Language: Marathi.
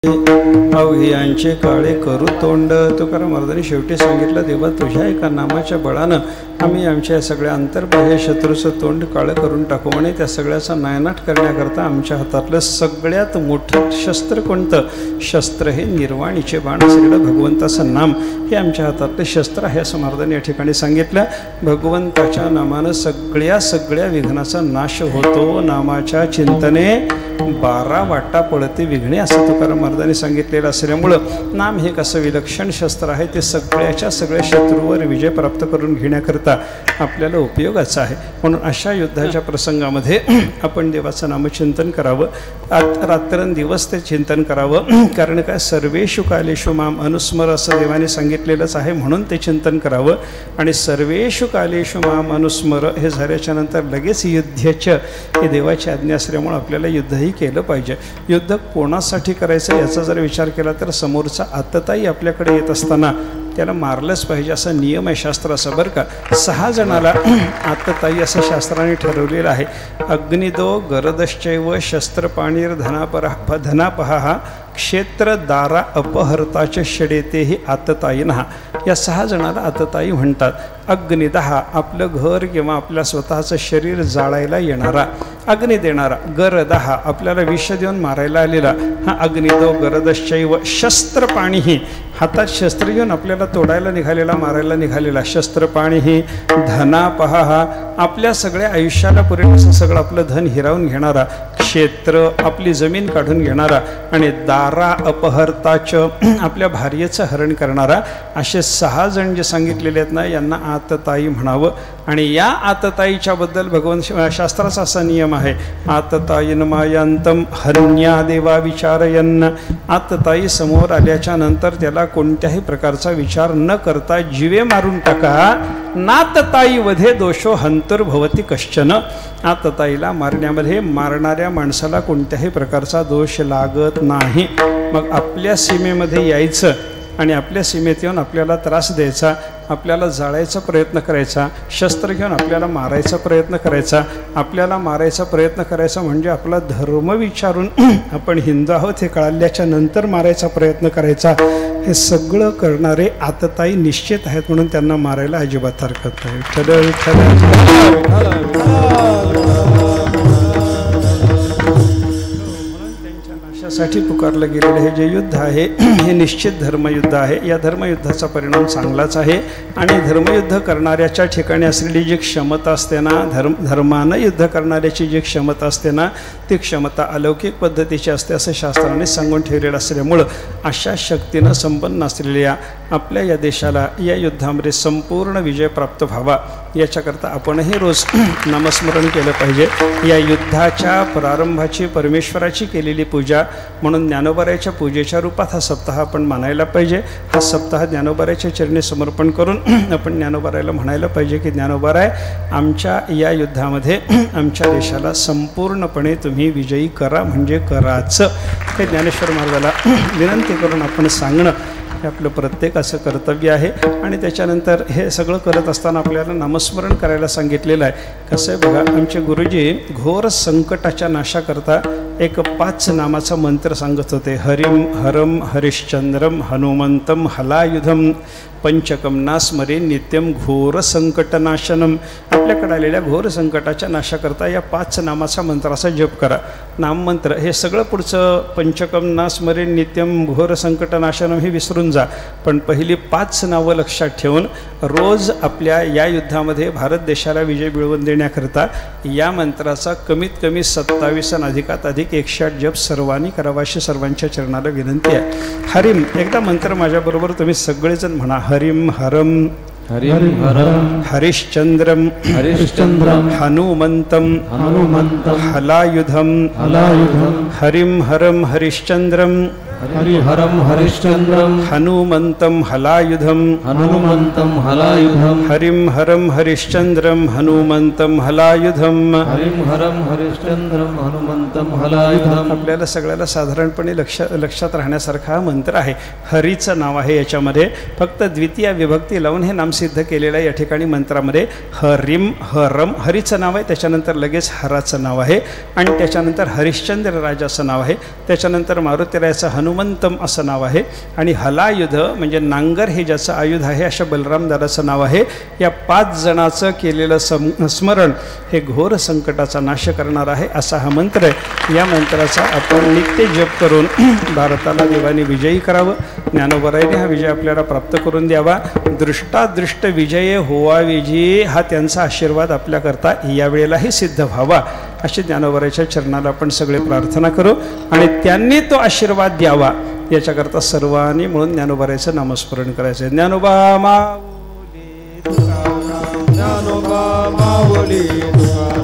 अवघियांचे काळे करू तोंड. तुकाराम महाराजांनी शेवटी सांगितलं, देवा तुझ्या एका नामाच्या बळानं आम्ही आमच्या सगळ्या अंतर्बाह्य शत्रूचं तोंड काळं करून टाकू आणि त्या सगळ्याचा नायनाट करण्याकरता आमच्या हातातलं सगळ्यात मोठं शस्त्र कोणतं? शस्त्र हे निर्वाणीचे बाण असलेलं भगवंताचं नाम हे आमच्या हातातलं शस्त्र आहे असं महाराजांनी या ठिकाणी सांगितलं. भगवंताच्या नामानं सगळ्या विघ्नाचा नाश होतो. नामाच्या चिंतने 12 वाटा पळते विघ्ने असं तुकाराम महाराजांनी सांगितलेलं असल्यामुळं नाम हे कसं विलक्षण शस्त्र आहे ते सगळ्या शत्रूवर विजय प्राप्त करून घेण्याकरता आपल्याला उपयोगाचं आहे. म्हणून अशा युद्धाच्या प्रसंगामध्ये आपण देवाचं नामचिंतन करावं. रात्रंदिवस ते चिंतन करावं. कारण काय, सर्वेषु कालेषु माम अनुस्मर असं देवाने सांगितलेलंच आहे, म्हणून ते चिंतन करावं. आणि सर्वेषु कालेषु माम अनुस्मर हे झाल्याच्या नंतर लगेच युद्धचं हे देवाची आज्ञा असल्यामुळं आपल्याला युद्धही केलं पाहिजे. युद्ध कोणासाठी करायचं याचा जर विचार केला तर समोरचा आतताई आपल्याकडे येत असताना त्याला मारलंच पाहिजे असा नियम आहे शास्त्राचा बरं का. 6 जणाला आतताई असं शास्त्राने ठरवलेलं आहे. अग्निदो गरदश्चैव शस्त्रपाणीर धनापहा क्षेत्र दारा अपहर्ताचे षडेते ही आतताईनहा. या 6 जणाला आतताई म्हणतात. अग्निदहा आपलं घर किंवा आपल्या स्वतःचं शरीर जाळायला येणारा, अग्नी देणारा. गरदहा आपल्याला विष देऊन मारायला आलेला, हा अग्निदो गरदश्चैव. शस्त्रपाणीही हातात शस्त्र घेऊन आपल्याला तोडायला निघालेला, मारायला निघालेला, शस्त्रपाणीही. धनापहा आपल्या सगळ्या आयुष्याला पुरेल असं सगळं आपलं धन हिरावून घेणारा, क्षेत्र आपली जमीन काढून घेणारा, आणि दारा अपहर्ताच आपल्या भार्येचं हरण करणारा. असे 6 जण जे सांगितलेले आहेत ना, यांना आतताई म्हणावं. आणि या आतताईच्या बद्दल भगवंत शास्त्राचा असा नियम आहे, आतताईन मायांतम हन्या देवा विचारयन. आतताई समोर आल्याच्या नंतर त्याला कोणत्याही प्रकारचा विचार न करता जीवे मारून टाका. नातताई वधे दोषो हंतुर्भवती कश्चन. आतताईला मारण्यामध्ये मारणाऱ्या माणसाला कोणत्याही प्रकारचा दोष लागत नाही. मग आपल्या सीमेमध्ये यायचं आणि आपल्या सीमेत येऊन आपल्याला त्रास द्यायचा, आपल्याला जाळायचा प्रयत्न करायचा, शस्त्र घेऊन आपल्याला मारायचा प्रयत्न करायचा. आपल्याला मारायचा प्रयत्न करायचा म्हणजे आपला धर्म विचारून आपण हिंदू आहोत हे कळल्याच्या नंतर मारायचा प्रयत्न करायचा. हे सगळं करणारे आतताई निश्चित आहेत, म्हणून त्यांना मारायला अजिबात हरकत नाही. साठी पुकारलं गेलेलं हे जे युद्ध आहे हे निश्चित धर्मयुद्ध आहे. या धर्मयुद्धाचा परिणाम चांगलाच आहे. आणि धर्मयुद्ध करणाऱ्याच्या ठिकाणी असलेली जी क्षमता असते ना, धर्मानं युद्ध करणाऱ्याची जी क्षमता असते ना, ती क्षमता अलौकिक पद्धतीची असते असं शास्त्राने सांगून ठेवलेलं असल्यामुळं अशा शक्तीनं संपन्न असलेल्या आपल्या या देशाला या युद्धामध्ये संपूर्ण विजय प्राप्त व्हावा याच्याकरता आपणही रोज नामस्मरण केलं पाहिजे. या युद्धाच्या प्रारंभाची परमेश्वराची केलेली पूजा म्हणून ज्ञानोबारायाच्या पूजेच्या रूपात हा सप्ताह आपण मानायला पाहिजे. हा सप्ताह ज्ञानोबारायाच्या चरणी समर्पण करून आपण ज्ञानोबारायाला म्हणायला पाहिजे की ज्ञानोबाराय आमच्या या युद्धामध्ये आमच्या देशाला संपूर्णपणे तुम्ही विजयी करा, म्हणजे कराचं. हे ज्ञानेश्वर महाराजाला विनंती करून आपण सांगणं हे आपलं प्रत्येकाचं कर्तव्य आहे. आणि त्याच्यानंतर हे सगळं करत असताना आपल्याला नामस्मरण करायला सांगितलेलं आहे. कसं आहे बघा, आमचे गुरुजी घोर संकटाच्या नाशाकरता एक 5 नामाचा मंत्र सांगत होते. हरिम हरम हरिश्चंद्रम हनुमंतम हलायुधम पंचकम नास्मरे नित्यम घोर संकटनाशनम. आपल्याकडे आलेल्या घोर संकटाच्या नाशाकरता या 5 नामाचा मंत्राचा जप करा. नाममंत्र हे सगळं पुढचं पंचकम नास्मरे नित्यम घोर संकटनाशनम हे विसरून जा, पण पहिली 5 नावं लक्षात ठेवून रोज आपल्या या युद्धामध्ये भारत देशाला विजय मिळवून देण्याकरता या मंत्राचा कमीत कमी 27 आणि अधिक 108 जप सर्वांनी करावा अशी सर्वांच्या चरणाला विनंती आहे. हरिम एकदा मंत्र माझ्याबरोबर तुम्ही सगळेजण म्हणा. हरिम हरम हरिम हरम हरिश्चंद्रम हनुमंतम हलायुधम हरिम हरम हरिश्चंद्रम हरिहरम हरिश्चंद्रम हनुमंतम हलायुधम हरिम हरम हरिश्चंद्रम हनुमंतम हलायुधम आपल्याला सगळ्याला साधारणपणे लक्षात राहण्यासारखा मंत्र आहे. हरीचं नाव आहे याच्यामध्ये, फक्त द्वितीय विभक्ती लावून हे नाम सिद्ध केलेलं आहे या ठिकाणी मंत्रामध्ये. हरिम हरम हरीचं नाव आहे, त्याच्यानंतर लगेच हराचं नाव आहे, आणि त्याच्यानंतर हरिश्चंद्र राजाचं नाव आहे, त्याच्यानंतर मारुतीरायाचं हनुमान हनुमंतम असं नाव आहे. आणि हलायुध म्हणजे नांगर हे ज्याचं आयुध आहे अशा बलराम दादाचं नाव आहे. या 5 जणाचं केलेलं स्मरण हे घोर संकटाचा नाश करणार आहे असा हा मंत्र आहे. या मंत्राचा आपण नित्य जप करून भारताला देवाने विजयी करावं. ज्ञानोबरायाने हा विजय आपल्याला प्राप्त करून द्यावा. दृष्टादृष्ट विजय होवा विजयी हा त्यांचा आशीर्वाद आपल्याकरता यावेळेलाही सिद्ध व्हावा अशी ज्ञानोबरायाच्या चरणाला आपण सगळे प्रार्थना करू. आणि त्यांनी तो आशीर्वाद द्यावा याच्याकरता सर्वांनी म्हणून ज्ञानोबरायाचं नामस्मरण करायचं. ज्ञानोबा माऊली तुकाराम, ज्ञानोबा माऊली तुकाराम.